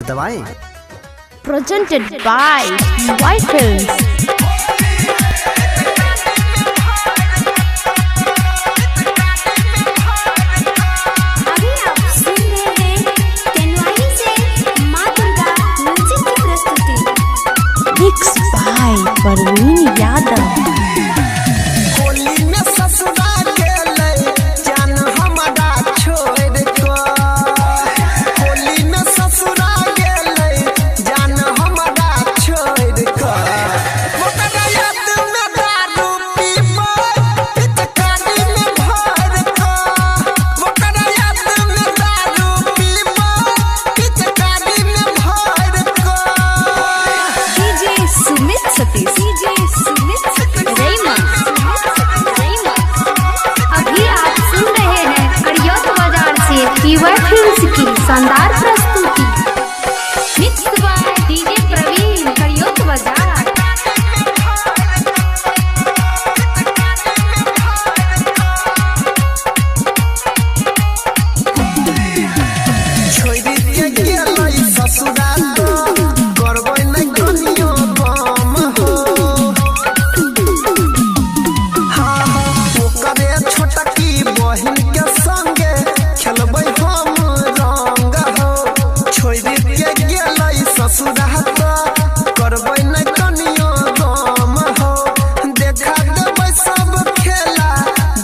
दबाएं। Presented by White Films. अभी आप सुन रहे हैं तेनवाई से माँ दुर्गा म्यूजिक की प्रस्तुति। Mixed by Parveen Yadav. होली में ससुरा गेलै जान हमरा छोड़ के। होली में ससुरा गेलै जान हमरा छोड़ के। ओकरा याद में दारू पीबै पिचकारी में भर के। ओकरा याद में दारू पीबै पिचकारी में भर के। DJ Sumit Satish, DJ Sumit Satish रैमा। अभी आप सुन रहे हैं अरियत बाजार से व्हाइट फिल्म्स की शानदार प्रस्तुति। मिक्स बाय डीजे प्रवीण अरियत बाजार। छोड़ी के गेलै ससुरा तो करबै नै कनियो काम हो। हाँ ओकरे छोटकी बहिन के संगे खेलबै हम रंग हो। छोड़ी के गेलै ससुरा तो करबै नै कनियो काम हो। देखा देबै सब खेला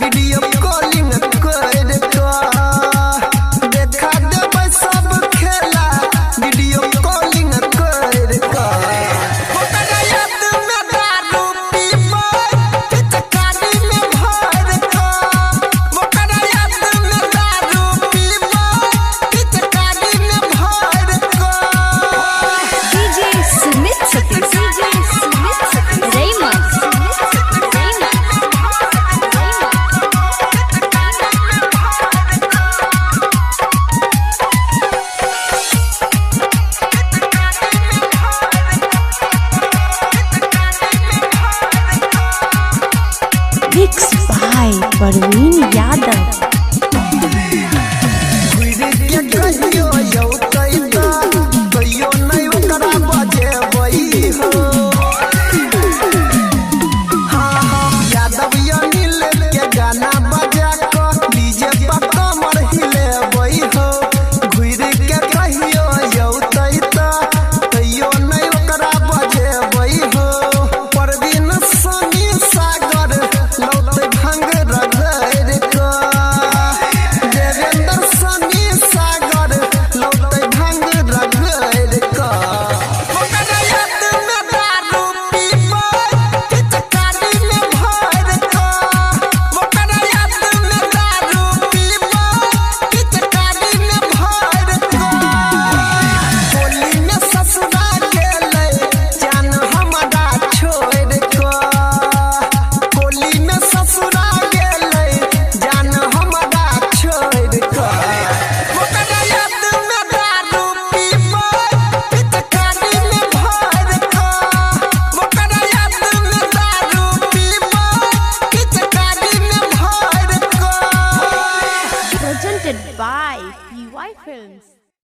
वीडियो कॉलिंग कर के। देखा देबै सब खेला वीडियो कॉलिंग कर के। ओकरा याद में दारू पीबै पिचकारी में भर के। ओकरा याद में दारू पीबै पिचकारी में भर के। DJ Sumit Satish, DJ Sumit Satish रैमा। Mixed by Parveen Yadav.